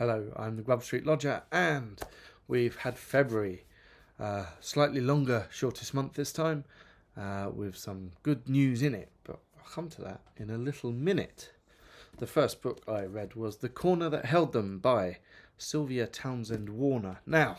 Hello, I'm the Grub Street Lodger, and we've had February, slightly longer, shortest month this time, with some good news in it, but I'll come to that in a little minute. The first book I read was The Corner That Held Them by Sylvia Townsend Warner. Now,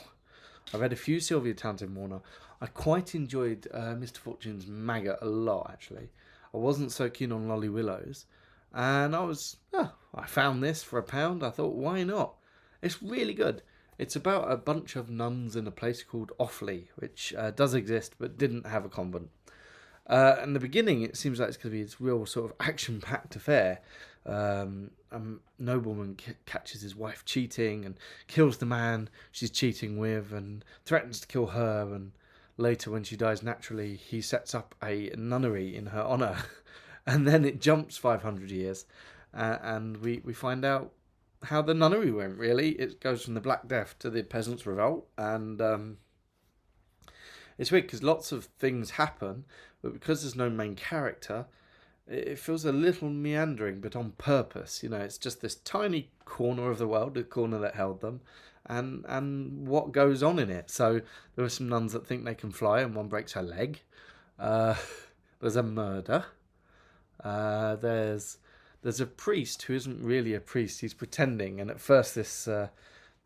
I read a few Sylvia Townsend Warner. I quite enjoyed Mr. Fortune's Maggot a lot, actually. I wasn't so keen on Lolly Willows. And I found this for £1. I thought, why not? It's really good. It's about a bunch of nuns in a place called Offley, which does exist but didn't have a convent. In the beginning, it seems like it's going to be this real sort of action-packed affair. A nobleman catches his wife cheating and kills the man she's cheating with and threatens to kill her. And later, when she dies naturally, he sets up a nunnery in her honour. And then it jumps 500 years, and we find out how the nunnery went, really. It goes from the Black Death to the Peasants' Revolt, and it's weird because lots of things happen, but because there's no main character, it feels a little meandering, but on purpose. You know, it's just this tiny corner of the world, the corner that held them, and what goes on in it. So there are some nuns that think they can fly, and one breaks her leg. There's a murder. There's a priest who isn't really a priest. He's pretending, and at first this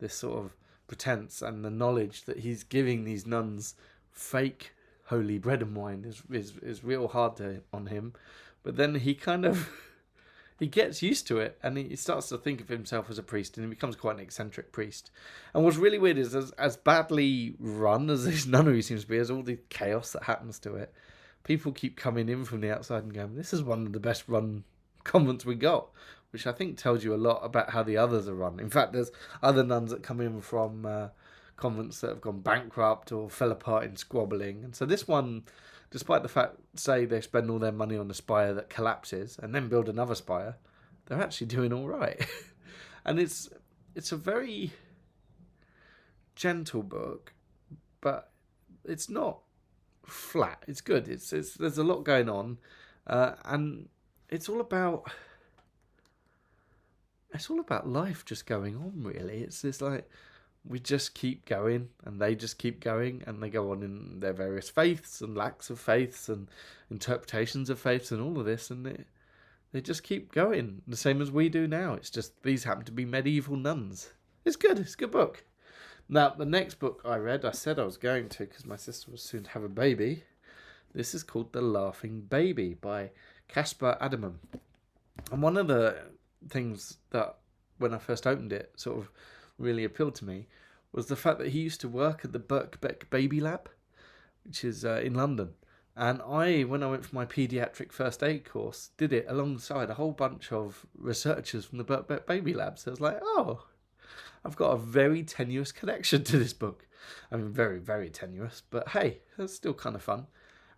sort of pretense and the knowledge that he's giving these nuns fake holy bread and wine is real hard on him. But then he he gets used to it, and he starts to think of himself as a priest, and he becomes quite an eccentric priest. And what's really weird is as badly run as this nunnery seems to be, as all the chaos that happens to it, people keep coming in from the outside and going, this is one of the best run convents we got, which I think tells you a lot about how the others are run. In fact, there's other nuns that come in from convents that have gone bankrupt or fell apart in squabbling. And so this one, despite the fact, say, they spend all their money on a spire that collapses and then build another spire, they're actually doing all right. And it's a very gentle book, but it's not flat. It's good. There's a lot going on, and it's all about life just going on. Really, it's like we just keep going, and they just keep going, and they go on in their various faiths and lacks of faiths and interpretations of faiths and all of this, and they just keep going the same as we do now. It's just these happen to be medieval nuns. It's good. It's a good book. Now, the next book I read, I said I was going to because my sister was soon to have a baby. This is called The Laughing Baby by Caspar Addyman. And one of the things that, when I first opened it, sort of really appealed to me was the fact that he used to work at the Birkbeck Baby Lab, which is in London. And when I went for my paediatric first aid course, did it alongside a whole bunch of researchers from the Birkbeck Baby Lab. So I was like, oh, I've got a very tenuous connection to this book. I mean, very, very tenuous, but hey, that's still kind of fun.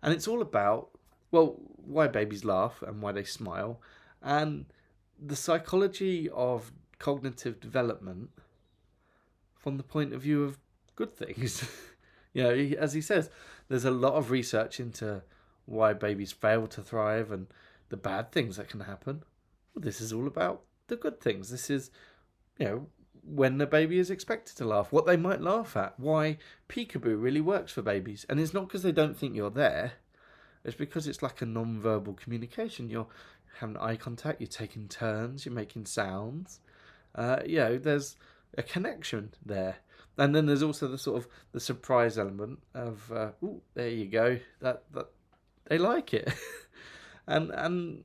And it's all about, well, why babies laugh and why they smile, and the psychology of cognitive development from the point of view of good things. You know, as he says, there's a lot of research into why babies fail to thrive and the bad things that can happen. Well, this is all about the good things. This is, when the baby is expected to laugh, what they might laugh at, why peekaboo really works for babies. And it's not because they don't think you're there, it's because it's like a non-verbal communication. You're having eye contact, you're taking turns, you're making sounds. There's a connection there. And then there's also the sort of the surprise element of, there you go, that they like it. and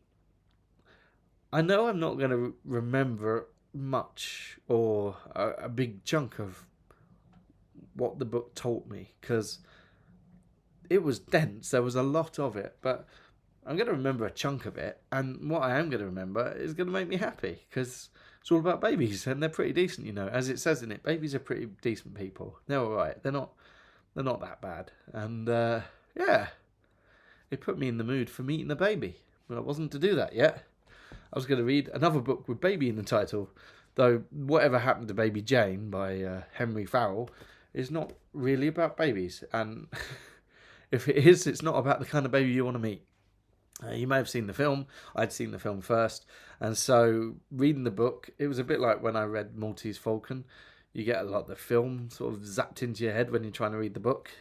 I know I'm not going to remember much or a big chunk of what the book taught me, because it was dense. There was a lot of it, but I'm going to remember a chunk of it, and what I am going to remember is going to make me happy, because it's all about babies, and they're pretty decent, as it says in it. Babies are pretty decent people. They're all right. They're not that bad, and it put me in the mood for meeting the baby, but I wasn't to do that yet. I was going to read another book with baby in the title, though Whatever Happened to Baby Jane by Henry Farrell is not really about babies. And if it is, it's not about the kind of baby you want to meet. You may have seen the film. I'd seen the film first. And so reading the book, it was a bit like when I read Maltese Falcon. You get a lot of the film sort of zapped into your head when you're trying to read the book.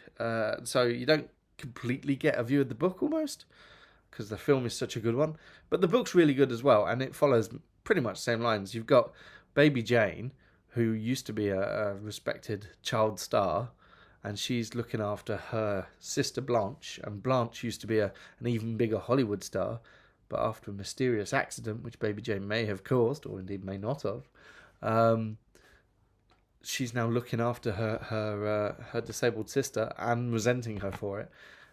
So you don't completely get a view of the book almost, because the film is such a good one. But the book's really good as well, and it follows pretty much the same lines. You've got Baby Jane, who used to be a respected child star, and she's looking after her sister Blanche, and Blanche used to be an even bigger Hollywood star, but after a mysterious accident, which Baby Jane may have caused, or indeed may not have, she's now looking after her disabled sister and resenting her for it,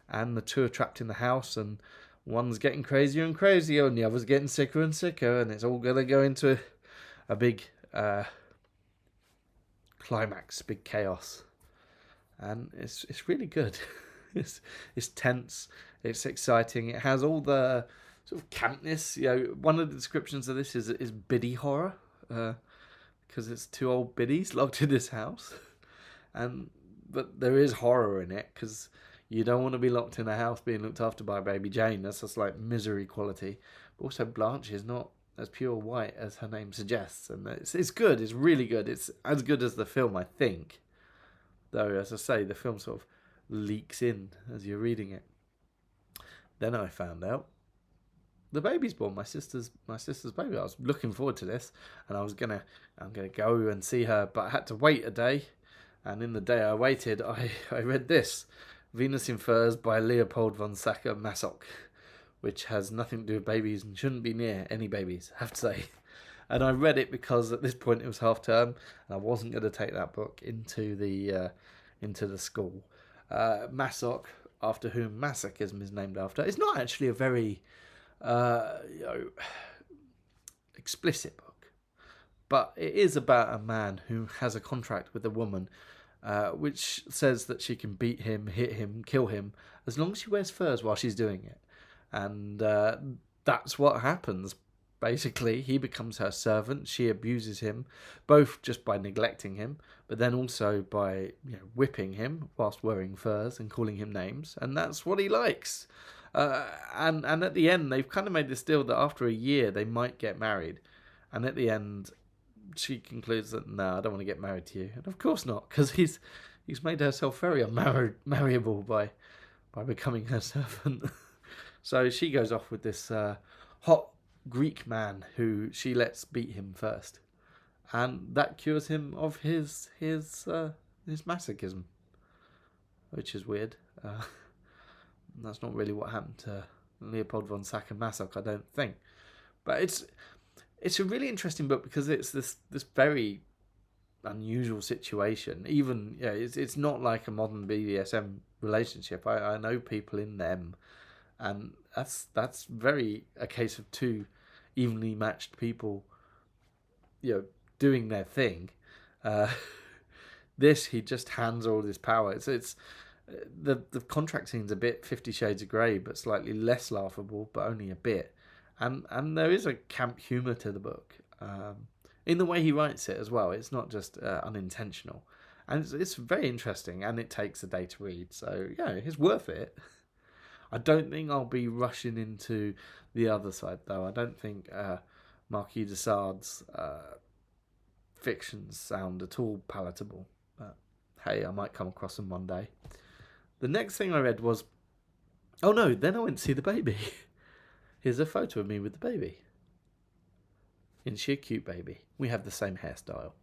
and the two are trapped in the house, and one's getting crazier and crazier, and the other's getting sicker and sicker, and it's all going to go into a big climax, big chaos. And it's really good. it's tense. It's exciting. It has all the sort of campness. One of the descriptions of this is biddy horror, because it's two old biddies locked in this house, but there is horror in it because you don't want to be locked in a house being looked after by Baby Jane. That's just like misery quality. But also Blanche is not as pure white as her name suggests, and it's good. It's really good. It's as good as the film, I think. Though, as I say, the film sort of leaks in as you're reading it. Then I found out the baby's born. My sister's baby. I was looking forward to this, and I'm gonna go and see her, but I had to wait a day. And in the day I waited, I read this, Venus in Furs by Leopold von Sacher Masoch, which has nothing to do with babies and shouldn't be near any babies, I have to say. And I read it because at this point it was half term, and I wasn't going to take that book into the school. Masoch, after whom masochism is named after, is not actually a very explicit book, but it is about a man who has a contract with a woman, which says that she can beat him, hit him, kill him, as long as she wears furs while she's doing it. And that's what happens. Basically, he becomes her servant. She abuses him, both just by neglecting him, but then also by whipping him whilst wearing furs and calling him names. And that's what he likes. And at the end, they've kind of made this deal that after a year they might get married. And at the end, she concludes that no, I don't want to get married to you. And of course not, because he's made herself very unmarriable by becoming her servant. So she goes off with this hot Greek man who she lets beat him first, and that cures him of his masochism, which is weird. That's not really what happened to Leopold von Sacher Masoch, I don't think. But it's a really interesting book because it's this very unusual situation. Even it's not like a modern BDSM relationship. I know people in them. And that's very a case of two evenly matched people, doing their thing. This, he just hands all this power. It's the contract scene's a bit 50 Shades of Grey, but slightly less laughable, but only a bit. And there is a camp humour to the book, in the way he writes it as well. It's not just unintentional, and it's very interesting. And it takes a day to read, so it's worth it. I don't think I'll be rushing into the other side, though. I don't think Marquis de Sade's fictions sound at all palatable. But hey, I might come across them one day. The next thing I read was... Oh no, then I went to see the baby. Here's a photo of me with the baby. Isn't she a cute baby? We have the same hairstyle.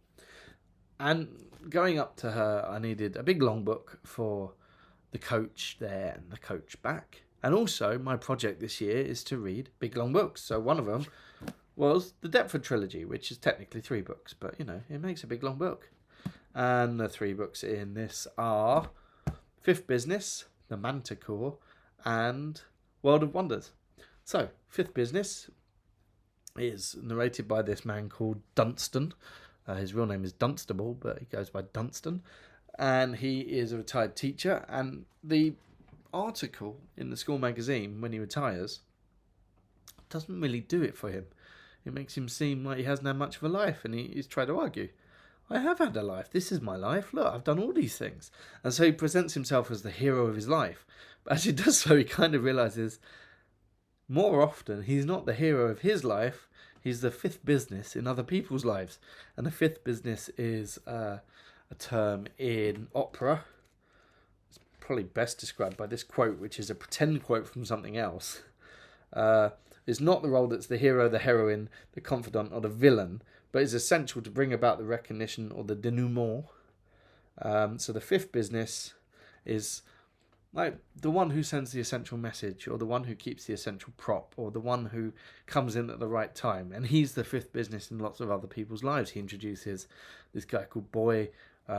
And going up to her, I needed a big long book for the coach there and the coach back. And also, my project this year is to read big long books. So one of them was the Deptford Trilogy, which is technically 3 books, but it makes a big long book. And the 3 books in this are Fifth Business, The Manticore, and World of Wonders. So, Fifth Business is narrated by this man called Dunstan. His real name is Dunstable, but he goes by Dunstan. And he is a retired teacher, and the article in the school magazine when he retires doesn't really do it for him. It makes him seem like he hasn't had much of a life, and he's tried to argue, I have had a life, this is my life, look, I've done all these things. And so he presents himself as the hero of his life, but as he does so, he kind of realises more often, he's not the hero of his life, he's the fifth business in other people's lives. And the fifth business is a term in opera. It's probably best described by this quote, which is a pretend quote from something else. It's not the role that's the hero, the heroine, the confidant, or the villain, but is essential to bring about the recognition or the denouement. So the fifth business is like the one who sends the essential message, or the one who keeps the essential prop, or the one who comes in at the right time. And he's the fifth business in lots of other people's lives. He introduces this guy called Boy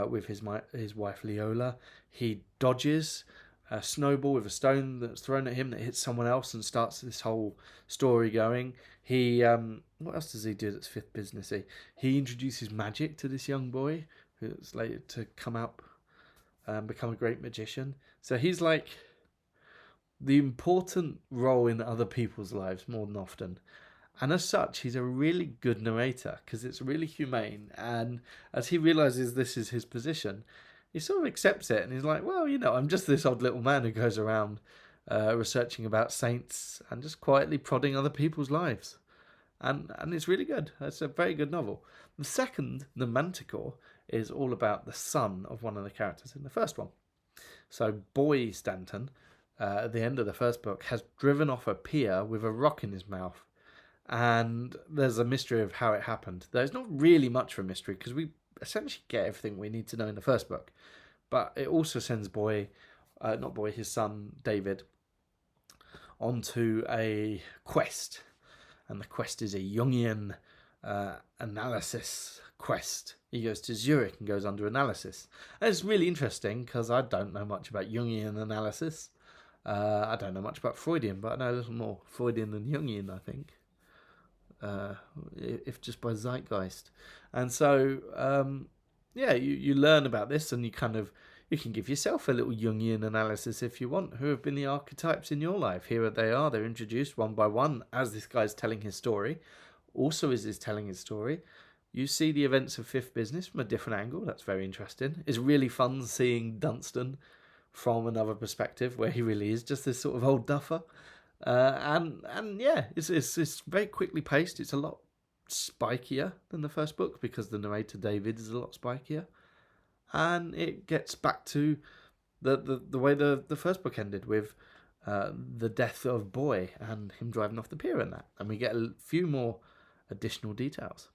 with his wife Leola. He dodges a snowball with a stone that's thrown at him that hits someone else and starts this whole story going. He what else does he do that's fifth businessy? He introduces magic to this young boy who's later to come out and become a great magician. So he's like the important role in other people's lives more than often. And as such, he's a really good narrator because it's really humane. And as he realizes this is his position, he sort of accepts it. And he's like, well, I'm just this odd little man who goes around researching about saints and just quietly prodding other people's lives. And it's really good. It's a very good novel. The second, The Manticore, is all about the son of one of the characters in the first one. So Boy Stanton, at the end of the first book, has driven off a pier with a rock in his mouth. And there's a mystery of how it happened. There's not really much of a mystery because we essentially get everything we need to know in the first book. But it also sends his son, David, onto a quest. And the quest is a Jungian analysis quest. He goes to Zurich and goes under analysis. And it's really interesting because I don't know much about Jungian analysis. I don't know much about Freudian, but I know a little more Freudian than Jungian, I think. If just by zeitgeist. And so, you learn about this and you can give yourself a little Jungian analysis if you want. Who have been the archetypes in your life? Here they are. They're introduced one by one as this guy's telling his story. Also, as he's telling his story, you see the events of Fifth Business from a different angle. That's very interesting. It's really fun seeing Dunstan from another perspective, where he really is just this sort of old duffer. It's very quickly paced. It's a lot spikier than the first book because the narrator David is a lot spikier, and it gets back to the way the first book ended with the death of Boy and him driving off the pier and that, and we get a few more additional details.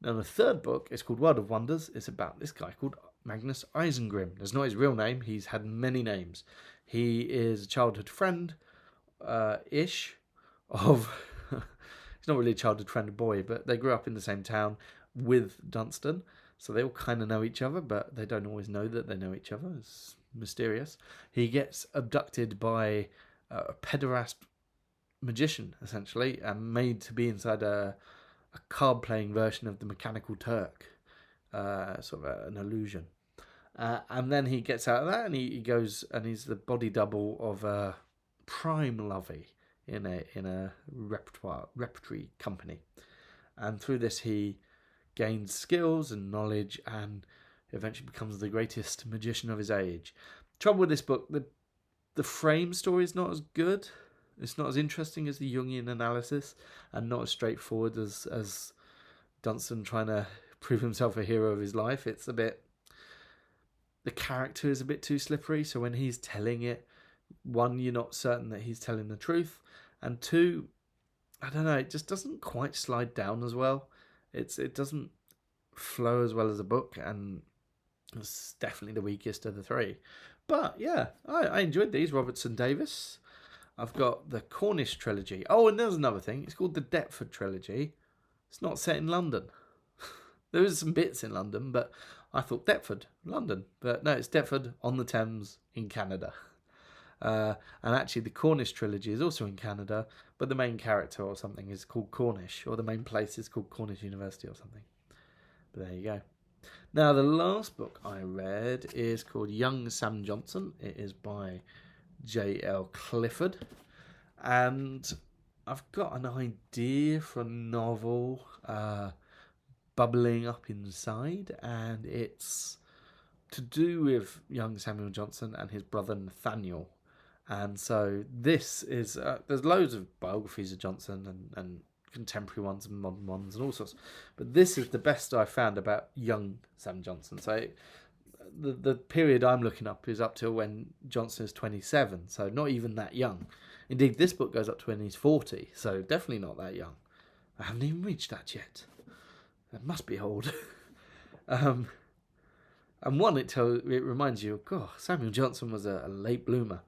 Now the third book is called World of Wonders. It's about this guy called Magnus Isengrim. That's not his real name. He's had many names. He is a childhood friend ish of he's not really a childhood friend of Boy, but they grew up in the same town with Dunstan, so they all kind of know each other, but they don't always know that they know each other. It's mysterious. He gets abducted by a pederast magician, essentially, and made to be inside a card playing version of the Mechanical Turk, sort of an illusion. And then he gets out of that and he goes and he's the body double of prime lovey in a repertory company, and through this he gains skills and knowledge and eventually becomes the greatest magician of his age. Trouble with this book, the frame story is not as good. It's not as interesting as the Jungian analysis, and not as straightforward as Dunstan trying to prove himself a hero of his life. It's a bit, the character is a bit too slippery, so when he's telling it, one, you're not certain that he's telling the truth, and two, I don't know, it just doesn't quite slide down as well. It doesn't flow as well as a book, and it's definitely the weakest of the three. But yeah, I enjoyed these. Robertson, Davies. I've got the Cornish Trilogy. Oh, and there's another thing. It's called the Deptford Trilogy. It's not set in London. There is some bits in London, but I thought Deptford, London. But no, it's Deptford on the Thames in Canada. And actually the Cornish Trilogy is also in Canada, but the main character or something is called Cornish, or the main place is called Cornish University or something. But there you go. Now, the last book I read is called Young Sam Johnson. It is by J.L. Clifford. And I've got an idea for a novel bubbling up inside, and it's to do with young Samuel Johnson and his brother Nathaniel. And so this is there's loads of biographies of Johnson and contemporary ones and modern ones and all sorts, but this is the best I found about young Sam Johnson. So the period I'm looking up is up till when Johnson is 27, so not even that young. Indeed, this book goes up to when he's 40, so definitely not that young. I haven't even reached that yet. That must be old. And one, it reminds you, God, Samuel Johnson was a late bloomer.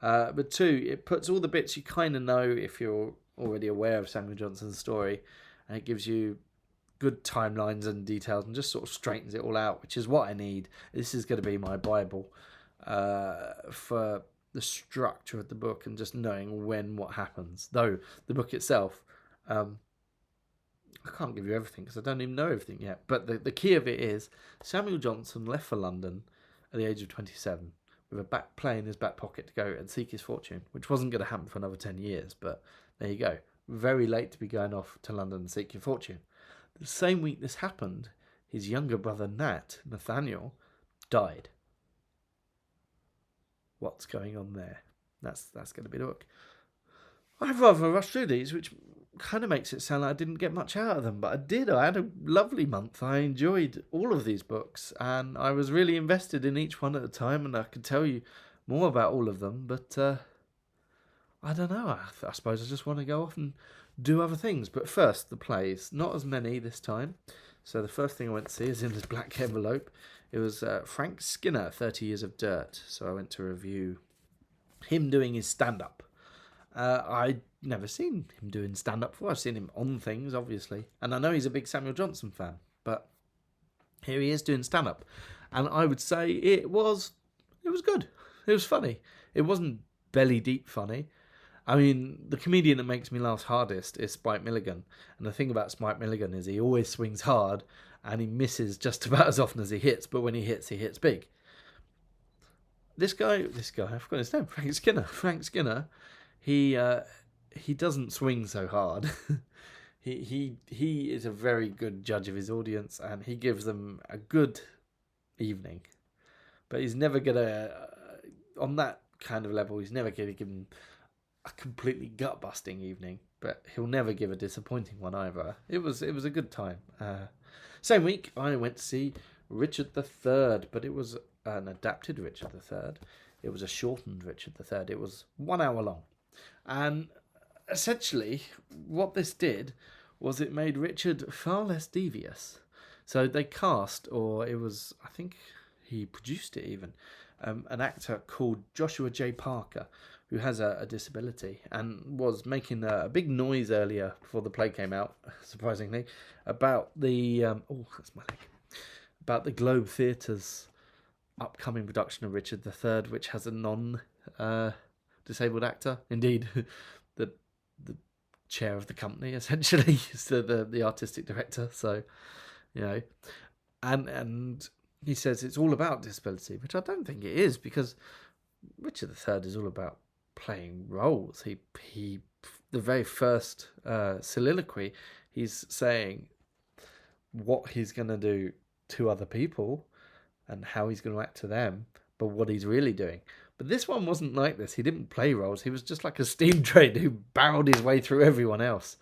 But two, it puts all the bits you kind of know if you're already aware of Samuel Johnson's story, and it gives you good timelines and details and just sort of straightens it all out, which is what I need. This is going to be my Bible for the structure of the book and just knowing when what happens. Though the book itself, I can't give you everything because I don't even know everything yet. But the key of it is Samuel Johnson left for London at the age of 27 with a back play in his back pocket to go and seek his fortune, which wasn't going to happen for another 10 years. But there you go. Very late to be going off to London and seek your fortune. The same week this happened, his younger brother Nathaniel, died. What's going on there? That's going to be the book. I've rather rushed through these, which kind of makes it sound like I didn't get much out of them, but I did. I had a lovely month. I enjoyed all of these books, and I was really invested in each one at a time, and I could tell you more about all of them, but I don't know. I suppose I just want to go off and do other things. But first, the plays. Not as many this time. So the first thing I went to see is in this black envelope. It was Frank Skinner, 30 Years of Dirt. So I went to review him doing his stand-up. I'd never seen him doing stand-up before. I've seen him on things, obviously. And I know he's a big Samuel Johnson fan. But here he is doing stand-up. And I would say it was good. It was funny. It wasn't belly-deep funny. I mean, the comedian that makes me laugh hardest is Spike Milligan. And the thing about Spike Milligan is he always swings hard and he misses just about as often as he hits. But when he hits big. This guy, I forgot his name, Frank Skinner, he doesn't swing so hard. he is a very good judge of his audience and he gives them a good evening. But he's never going to, on that kind of level, he's never going to give them a completely gut-busting evening, but he'll never give a disappointing one either. It was a good time. Same week, I went to see Richard III, but it was an adapted Richard III. It was a shortened Richard III. It was 1 hour long. And essentially, what this did was it made Richard far less devious. So they cast, or it was, I think he produced it even, an actor called Joshua J. Parker, who has a disability and was making a big noise earlier before the play came out, surprisingly, about the about the Globe Theatre's upcoming production of Richard III, which has a non-disabled actor. Indeed, the chair of the company essentially is the artistic director. So, you know, and he says it's all about disability, which I don't think it is, because Richard III is all about playing roles. He the very first soliloquy, he's saying what he's going to do to other people and how he's going to act to them, but what he's really doing. But this one wasn't like this. He didn't play roles. He was just like a steam train who barreled his way through everyone else.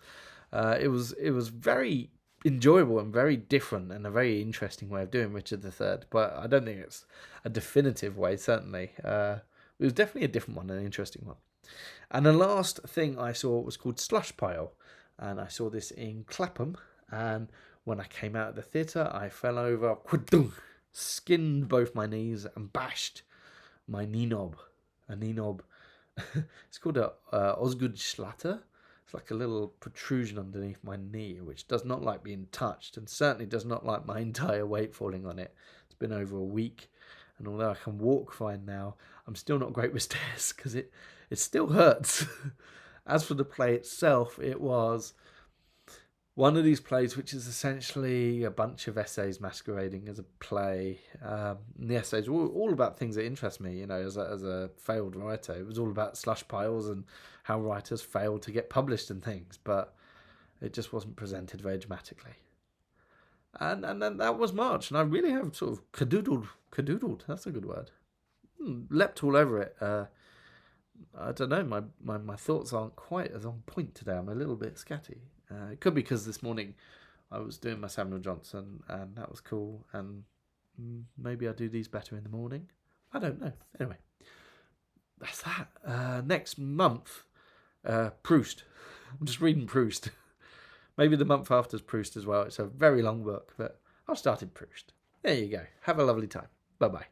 It was very enjoyable and very different and a very interesting way of doing Richard III, but I don't think it's a definitive way, certainly. It was definitely a different one, an interesting one. And the last thing I saw was called Slush Pile, and I saw this in Clapham, and when I came out of the theatre, I fell over, skinned both my knees and bashed my knee knob. A knee knob. It's called a Osgood Schlatter. It's like a little protrusion underneath my knee, which does not like being touched, and certainly does not like my entire weight falling on it. It's been over a week, and although I can walk fine now, I'm still not great with stairs because it still hurts. As for the play itself, it was one of these plays which is essentially a bunch of essays masquerading as a play. And the essays were all about things that interest me, you know, as a failed writer. It was all about slush piles and how writers failed to get published and things, but it just wasn't presented very dramatically. And then that was March, and I really have sort of cadoodled, that's a good word, leapt all over it. I don't know, my thoughts aren't quite as on point today. I'm a little bit scatty. It could be because this morning I was doing my Samuel Johnson, and that was cool, and maybe I'll do these better in the morning. I don't know. Anyway, that's that. Next month, Proust. I'm just reading Proust. Maybe the month after's Proust as well. It's a very long book, but I've started Proust. There you go. Have a lovely time. Bye-bye.